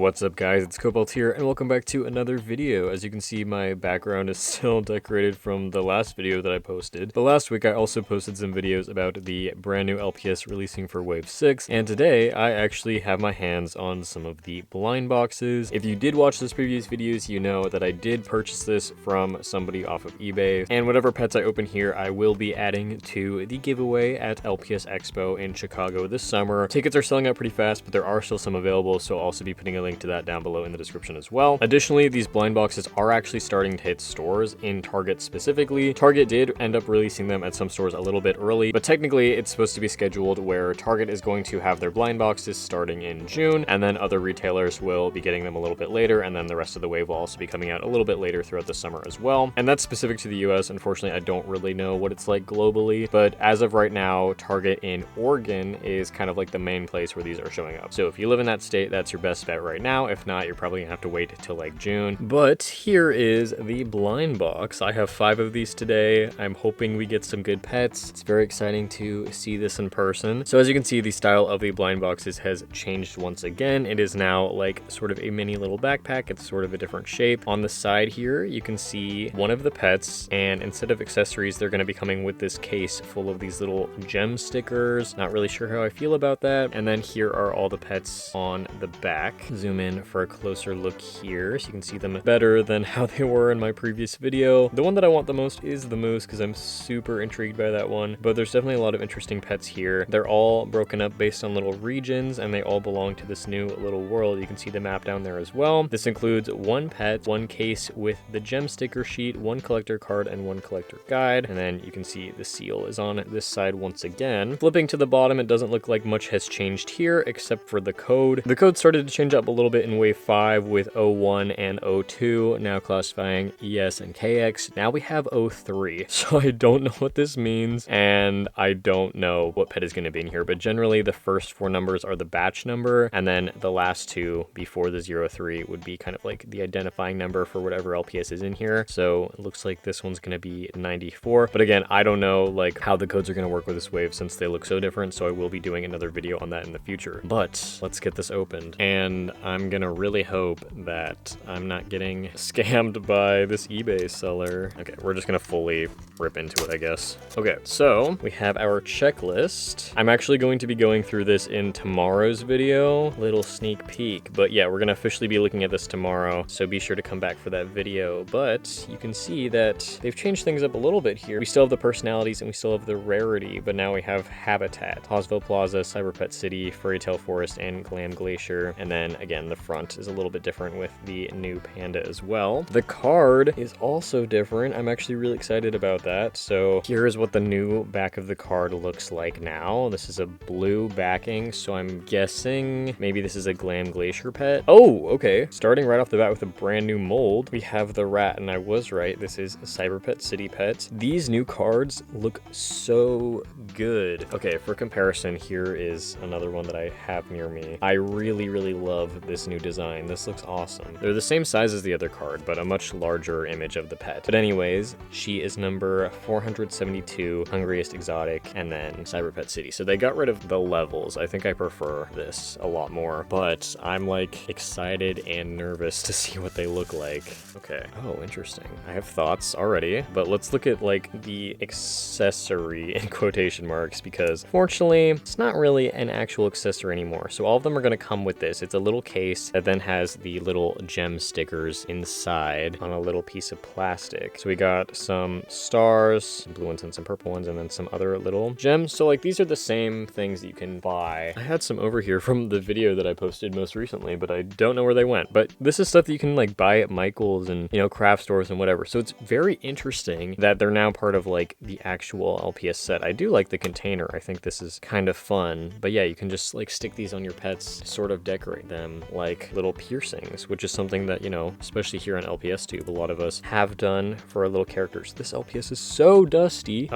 What's up guys, it's Cobalt here and welcome back to another video. As you can see, my background is still decorated from the last video that I posted. But last week I also posted some videos about the brand new LPS releasing for Wave 6, and today I actually have my hands on some of the blind boxes. If you did watch those previous videos, you know that I did purchase this from somebody off of eBay, and whatever pets I open here I will be adding to the giveaway at LPS Expo in Chicago this summer. Tickets are selling out pretty fast, but there are still some available, so I'll also be putting a link to that down below in the description as well. Additionally, these blind boxes are actually starting to hit stores, in Target specifically. Target did end up releasing them at some stores a little bit early, but technically it's supposed to be scheduled where Target is going to have their blind boxes starting in June, and then other retailers will be getting them a little bit later, and then the rest of the wave will also be coming out a little bit later throughout the summer as well. And that's specific to the US. Unfortunately, I don't really know what it's like globally, but as of right now, Target in Oregon is kind of like the main place where these are showing up. So if you live in that state, that's your best bet right now. If not, you're probably gonna have to wait till like June. But here is the blind box. I have 5 of these today. I'm hoping we get some good pets. It's very exciting to see this in person. So as you can see, the style of the blind boxes has changed once again. It is now like sort of a mini little backpack. It's sort of a different shape. On the side here, you can see one of the pets, and instead of accessories, they're gonna be coming with this case full of these little gem stickers. Not really sure how I feel about that. And then here are all the pets on the back. Zoom in for a closer look here so you can see them better than how they were in my previous video. The one that I want the most is the moose because I'm super intrigued by that one, but there's definitely a lot of interesting pets here. They're all broken up based on little regions, and they all belong to this new little world. You can see the map down there as well. This includes 1 pet, 1 case with the gem sticker sheet, 1 collector card, and 1 collector guide. And then you can see the seal is on this side once again. Flipping to the bottom, it doesn't look like much has changed here except for the code. The code started to change up a little bit in Wave 5 with 01 and 02, now classifying ES and KX. Now we have 03. So I don't know what this means, and I don't know what pet is going to be in here, but generally the first 4 numbers are the batch number, and then the last 2 before the 03 would be kind of like the identifying number for whatever LPS is in here. So it looks like this one's going to be 94, but again, I don't know like how the codes are going to work with this wave since they look so different, so I will be doing another video on that in the future. But let's get this opened, and I'm gonna really hope that I'm not getting scammed by this eBay seller. Okay, we're just gonna fully rip into it, I guess. Okay, so we have our checklist. I'm actually going to be going through this in tomorrow's video, little sneak peek, but yeah, we're gonna officially be looking at this tomorrow, so be sure to come back for that video. But you can see that they've changed things up a little bit here. We still have the personalities and we still have the rarity, but now we have habitat, Hosville Plaza, Cyber Pet City, Fairy Tale Forest, and Glam Glacier. And then again, the front is a little bit different with the new Panda as well. The card is also different. I'm actually really excited about that. So here's what the new back of the card looks like now. This is a blue backing, so I'm guessing maybe this is a Glam Glacier pet. Oh, okay. Starting right off the bat with a brand new mold, we have the rat, and I was right. This is a Cyber Pet City pet. These new cards look so good. Okay, for comparison, here is another one that I have near me. I really love this new design. This looks awesome. They're the same size as the other card, but a much larger image of the pet. But anyways, she is number 472, Hungriest Exotic, and then Cyber Pet City. So they got rid of the levels. I think I prefer this a lot more, but I'm like excited and nervous to see what they look like. Okay. Oh, interesting. I have thoughts already, but let's look at like the accessory in quotation marks, because fortunately it's not really an actual accessory anymore. So all of them are going to come with this. It's a little case that then has the little gem stickers inside on a little piece of plastic. So we got some stars, some blue ones and some purple ones, and then some other little gems. So like these are the same things that you can buy. I had some over here from the video that I posted most recently, but I don't know where they went. But this is stuff that you can like buy at Michael's and, you know, craft stores and whatever. So it's very interesting that they're now part of like the actual LPS set. I do like the container. I think this is kind of fun. But yeah, you can just like stick these on your pets, sort of decorate them like little piercings, which is something that, you know, especially here on LPS Tube, a lot of us have done for our little characters. This LPS is so dusty.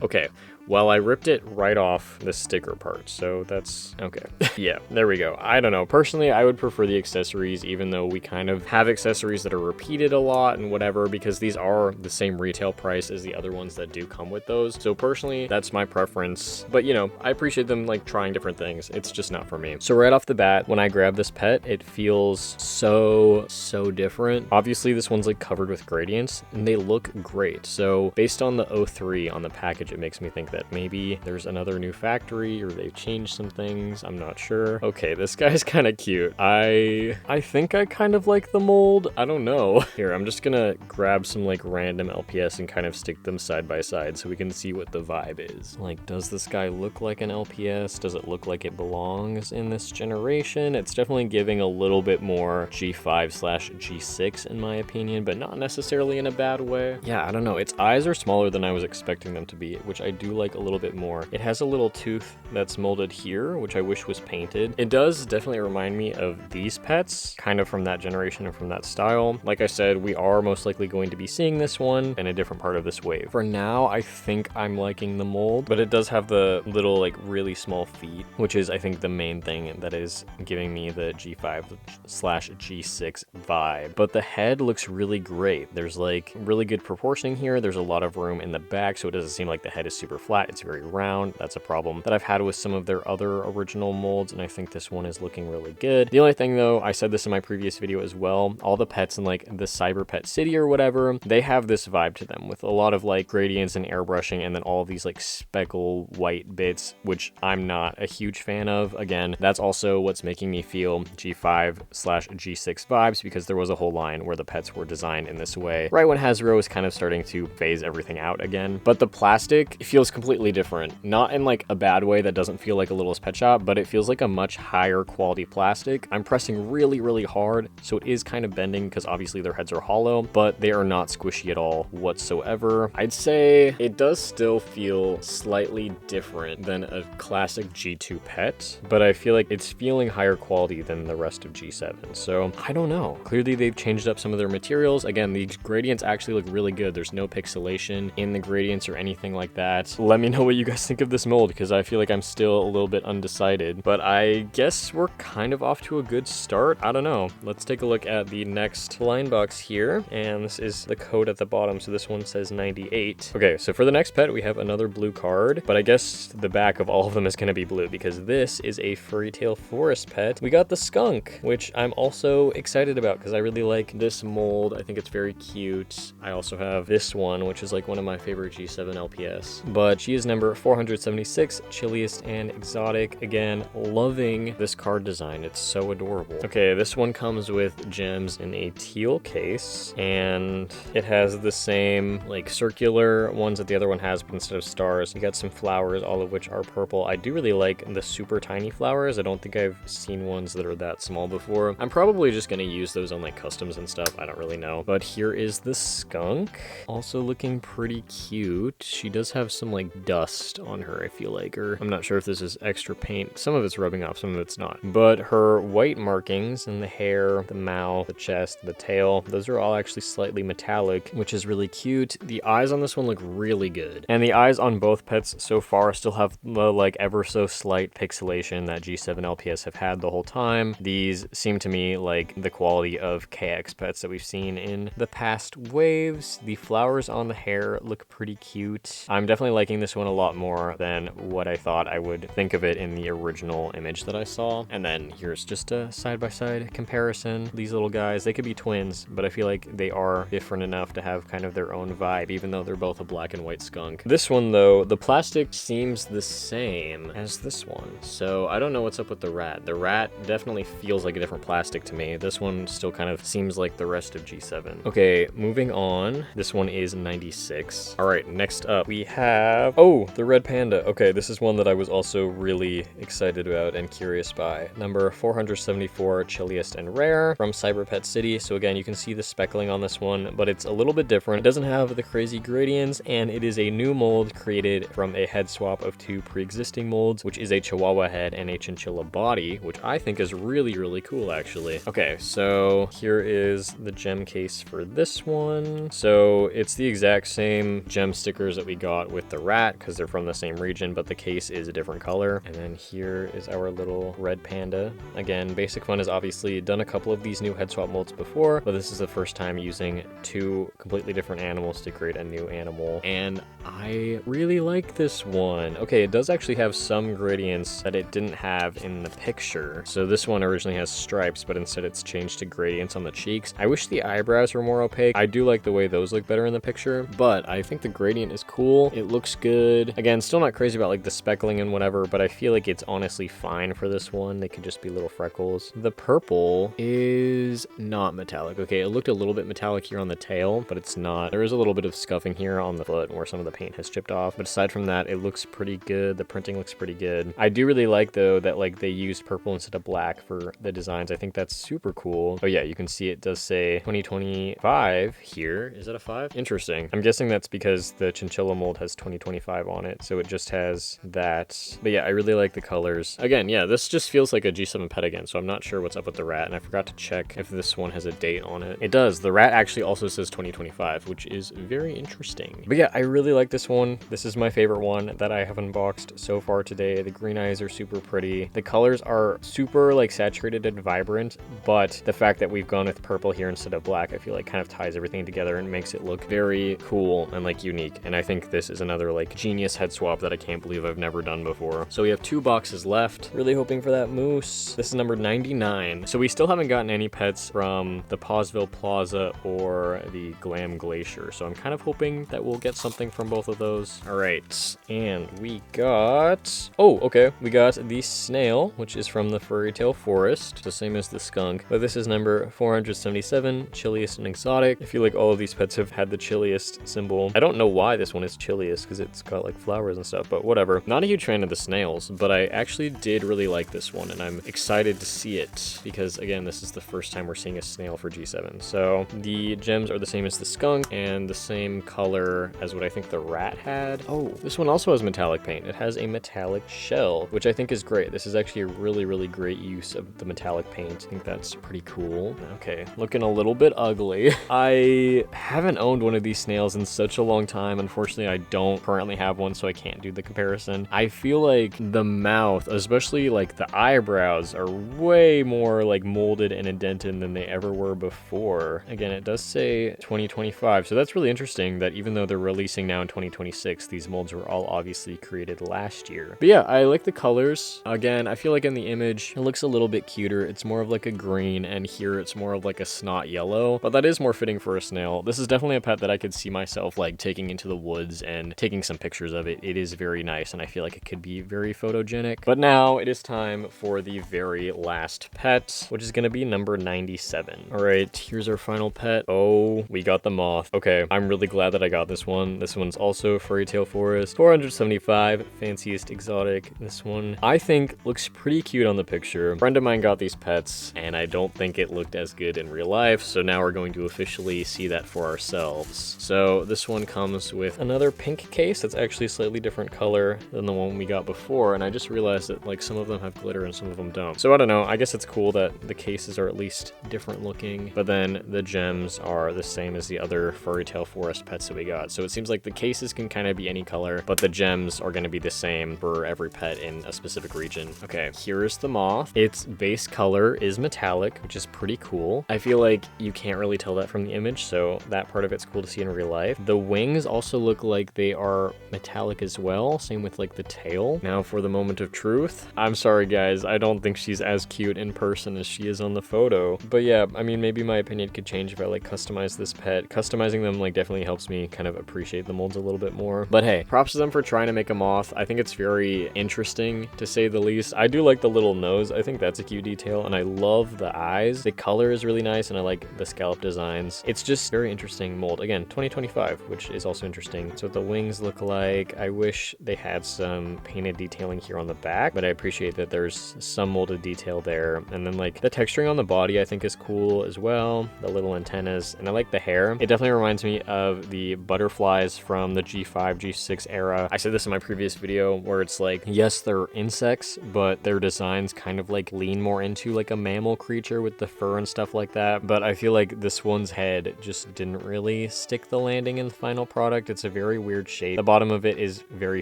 Okay, Well, I ripped it right off the sticker part, so that's okay. Yeah, there we go. I don't know. Personally, I would prefer the accessories, even though we kind of have accessories that are repeated a lot and whatever, because these are the same retail price as the other ones that do come with those. So personally, that's my preference. But you know, I appreciate them like trying different things. It's just not for me. So right off the bat, when I grab this pet, it feels so different. Obviously, this one's like covered with gradients and they look great. So based on the 03 on the package, it makes me think that maybe there's another new factory or they've changed some things. I'm not sure. Okay, this guy's kind of cute. I think I kind of like the mold. I don't know. Here, I'm just gonna grab some like random LPS and kind of stick them side by side so we can see what the vibe is. Like, does this guy look like an LPS? Does it look like it belongs in this generation? It's definitely giving a little bit more G5/G6 in my opinion, but not necessarily in a bad way. Yeah, I don't know. Its eyes are smaller than I was expecting them to be, which I do like a little bit more. It has a little tooth that's molded here, which I wish was painted. It does definitely remind me of these pets, kind of from that generation and from that style. Like I said, we are most likely going to be seeing this one in a different part of this wave. For now, I think I'm liking the mold, but it does have the little like really small feet, which is I think the main thing that is giving me the G5/G6 vibe. But the head looks really great. There's like really good proportioning here. There's a lot of room in the back, so it doesn't seem like the head is super flat. It's very round. That's a problem that I've had with some of their other original molds, and I think this one is looking really good. The only thing though, I said this in my previous video as well, all the pets in like the Cyber Pet City or whatever, they have this vibe to them with a lot of like gradients and airbrushing and then all of these like speckle white bits, which I'm not a huge fan of. Again, that's also what's making me feel G5/G6 vibes, because there was a whole line where the pets were designed in this way right when Hasbro is kind of starting to phase everything out again. But the plastic feels completely different, not in like a bad way that doesn't feel like a Littlest Pet Shop, but it feels like a much higher quality plastic. I'm pressing really hard, so it is kind of bending because obviously their heads are hollow, but they are not squishy at all whatsoever. I'd say it does still feel slightly different than a classic G2 pet, but I feel like it's feeling higher quality than the rest of G7. So I don't know. Clearly they've changed up some of their materials. Again, the gradients actually look really good. There's no pixelation in the gradients or anything like that. Let me know what you guys think of this mold, because I feel like I'm still a little bit undecided, but I guess we're kind of off to a good start. I don't know. Let's take a look at the next blind box here, and this is the code at the bottom, so this one says 98. Okay, so for the next pet we have another blue card, but I guess the back of all of them is going to be blue because this is a furry tail forest pet. We got the Skunk, which I'm also excited about because I really like this mold. I think it's very cute. I also have this one, which is like one of my favorite G7 LPS, but she is number 476, chilliest and exotic. Again, loving this card design. It's so adorable. Okay, this one comes with gems in a teal case, and it has the same like circular ones that the other one has, but instead of stars, you got some flowers, all of which are purple. I do really like the super tiny flowers. I don't think I've seen ones that are that small before. I'm probably just gonna use those on like customs and stuff. I don't really know. But here is the Skunk, also looking pretty cute. She does have some like dust on her, I feel like, or I'm not sure if this is extra paint. Some of it's rubbing off, some of it's not. But her white markings in the hair, the mouth, the chest, the tail, those are all actually slightly metallic, which is really cute. The eyes on this one look really good. And the eyes on both pets so far still have the like ever so slight pixelation that G7 LPS have had the whole time. These seem to me like the quality of KX pets that we've seen in the past waves. The flowers on the hair look pretty cute. I'm definitely liking this one a lot more than what I thought I would think of it in the original image that I saw. And then here's just a side-by-side comparison. These little guys, they could be twins, but I feel like they are different enough to have kind of their own vibe, even though they're both a black and white skunk. This one though, the plastic seems the same as this one, so I don't know what's up with the rat. The rat definitely feels like a different plastic to me. This one still kind of seems like the rest of G7. Okay, moving on. This one is 96. All right, next up we have, oh, the red panda. Okay, this is one that I was also really excited about and curious by. Number 474, chilliest and rare, from Cyber Pet City. So again, you can see the speckling on this one, but it's a little bit different. It doesn't have the crazy gradients, and it is a new mold created from a head swap of two pre-existing molds, which is a Chihuahua head and a chinchilla body, which I think is really, really cool actually. Okay, so here is the gem case for this one. So it's the exact same gem stickers that we got with the rat rat because they're from the same region, but the case is a different color. And then here is our little red panda. Again, Basic Fun has obviously done a couple of these new head swap molds before, but this is the first time using two completely different animals to create a new animal. And I really like this one. Okay, it does actually have some gradients that it didn't have in the picture. So this one originally has stripes, but instead it's changed to gradients on the cheeks. I wish the eyebrows were more opaque. I do like the way those look better in the picture, but I think the gradient is cool. It looks good. Again, still not crazy about like the speckling and whatever, but I feel like it's honestly fine for this one. They could just be little freckles. The purple is not metallic. Okay, it looked a little bit metallic here on the tail, but it's not. There is a little bit of scuffing here on the foot where some of the paint has chipped off, but aside from that, it looks pretty good. The printing looks pretty good. I do really like though that like they used purple instead of black for the designs. I think that's super cool. Oh yeah, you can see it does say 2025 here. Is that a 5? Interesting. I'm guessing that's because the chinchilla mold has 2025 on it, so it just has that. But yeah, I really like the colors. Again, yeah, this just feels like a G7 pet again, so I'm not sure what's up with the rat, and I forgot to check if this one has a date on it. It does. The rat actually also says 2025, which is very interesting. But yeah, I really like this one. This is my favorite one that I have unboxed so far today. The green eyes are super pretty. The colors are super like saturated and vibrant, but the fact that we've gone with purple here instead of black, I feel like kind of ties everything together and makes it look very cool and like unique. And I think this is another like genius head swap that I can't believe I've never done before. So we have 2 boxes left. Really hoping for that moose. This is number 99. So we still haven't gotten any pets from the Pausville Plaza or the Glam Glacier. So I'm kind of hoping that we'll get something from both of those. All right. And we got, oh, okay. We got the Snail, which is from the Fairy Tale Forest, the same as the Skunk, but this is number 477, chilliest and exotic. I feel like all of these pets have had the chilliest symbol. I don't know why this one is chilliest because it's got like flowers and stuff, but whatever. Not a huge fan of the snails, but I actually did really like this one, and I'm excited to see it because again, this is the first time we're seeing a snail for G7. So the gems are the same as the Skunk and the same color as what I think the rat had. Oh, this one also has metallic paint. It has a metallic shell, which I think is great. This is actually a really, really great use of the metallic paint. I think that's pretty cool. Okay, looking a little bit ugly. I haven't owned one of these snails in such a long time. Unfortunately, I don't currently have one, so I can't do the comparison. I feel like the mouth, especially like the eyebrows, are way more like molded and indented than they ever were before. Again, it does say 2025, so that's really interesting that even though they're releasing now in 2026, these molds were all obviously created last year. But yeah, I like the colors. Again, I feel like in the image, it looks a little bit cuter. It's more of like a green, and here it's more of like a snot yellow, but that is more fitting for a snail. This is definitely a pet that I could see myself like taking into the woods and taking some pictures of it. It is very nice, and I feel like it could be very photogenic. But now it is time for the very last pet, which is going to be number 97. All right, here's our final pet. Oh, we got the Moth. Okay, I'm really glad that I got this one. This one's also Fairy Tale Forest, 475, fanciest exotic. This one I think looks pretty cute on the picture. A friend of mine got these pets, and I don't think it looked as good in real life, so now we're going to officially see that for ourselves. So this one comes with another pink case that's actually a slightly different color than the one we got before, and I just realized that like some of them have glitter and some of them don't. So I don't know, I guess it's cool that the cases are at least different looking, but then the gems are the same as the other Fairy Tale Forest pets that we got. So it seems like the cases can kind of be any color, but the gems are going to be the same for every pet in a specific region. Okay, here's the Moth. Its base color is metallic, which is pretty cool. I feel like you can't really tell that from the image, so that part of it's cool to see in real life. The wings also look like they are metallic as well, same with like the tail. Now for the moment of truth. I'm sorry guys, I don't think she's as cute in person as she is on the photo. But yeah, I mean, maybe my opinion could change if I like customize this pet. Customizing them like definitely helps me kind of appreciate the molds a little bit more. But hey, props to them for trying to make a Moth. I think it's very interesting to say the least. I do like the little nose. I think that's a cute detail, and I love the eyes. The color is really nice, and I like the scallop designs. It's just very interesting mold. Again, 2025, which is also interesting. So what the wings look like. I wish they had some painted detailing here on the back, but I appreciate that there's some molded detail there. And then like the texturing on the body I think is cool as well. The little antennas, and I like the hair. It definitely reminds me of the butterflies from the G5, G6 era. I said this in my previous video where it's like, yes, they're insects, but their designs kind of like lean more into like a mammal creature with the fur and stuff like that. But I feel like this one's head just didn't really stick the landing in the final product. It's a very weird shape. The the bottom of it is very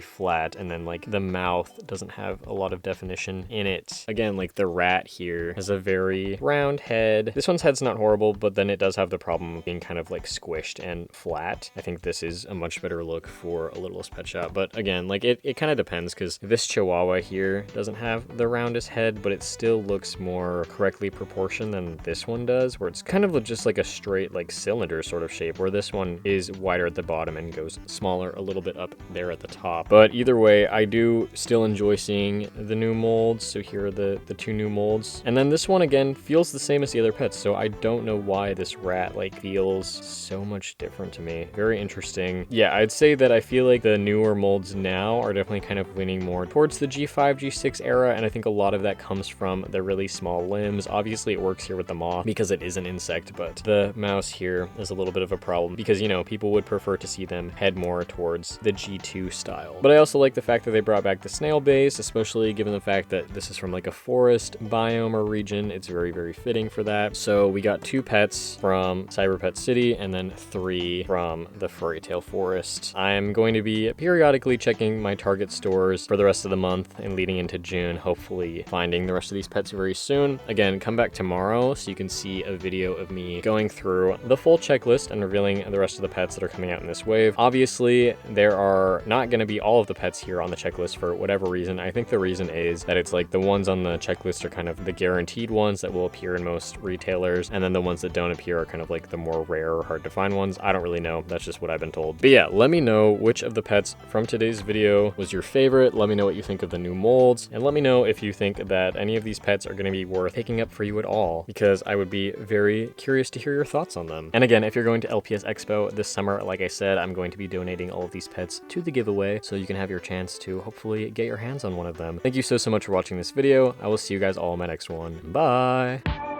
flat, and then like the mouth doesn't have a lot of definition in it. Again, like the rat here has a very round head. This one's head's not horrible, but then it does have the problem of being kind of like squished and flat. I think this is a much better look for a Littlest Pet Shop, but again, like it kind of depends, because this Chihuahua here doesn't have the roundest head, but it still looks more correctly proportioned than this one does, where it's kind of just like a straight like cylinder sort of shape, where this one is wider at the bottom and goes smaller a little bit up there at the top. But either way, I do still enjoy seeing the new molds. So here are the two new molds, and then this one again feels the same as the other pets, so I don't know why this rat like feels so much different to me. Very interesting. Yeah, I'd say that I feel like the newer molds now are definitely kind of leaning more towards the G5, G6 era, and I think a lot of that comes from the really small limbs. Obviously it works here with the moth because it is an insect, but the mouse here is a little bit of a problem because, you know, people would prefer to see them head more towards the G2 style. But I also like the fact that they brought back the snail base, especially given the fact that this is from like a forest biome or region. It's very, very fitting for that. So we got 2 pets from Cyber Pet City and then 3 from the Furry Tail Forest. I'm going to be periodically checking my Target stores for the rest of the month and leading into June, hopefully finding the rest of these pets very soon. Again, come back tomorrow so you can see a video of me going through the full checklist and revealing the rest of the pets that are coming out in this wave. Obviously, there are not going to be all of the pets here on the checklist for whatever reason. I think the reason is that it's like the ones on the checklist are kind of the guaranteed ones that will appear in most retailers, and then the ones that don't appear are kind of like the more rare or hard to find ones. I don't really know. That's just what I've been told. But yeah, let me know which of the pets from today's video was your favorite. Let me know what you think of the new molds, and let me know if you think that any of these pets are going to be worth picking up for you at all, because I would be very curious to hear your thoughts on them. And again, if you're going to LPS Expo this summer, like I said, I'm going to be donating all of these pets to the giveaway, so you can have your chance to hopefully get your hands on one of them. Thank you so much for watching this video. I will see you guys all in my next one. Bye!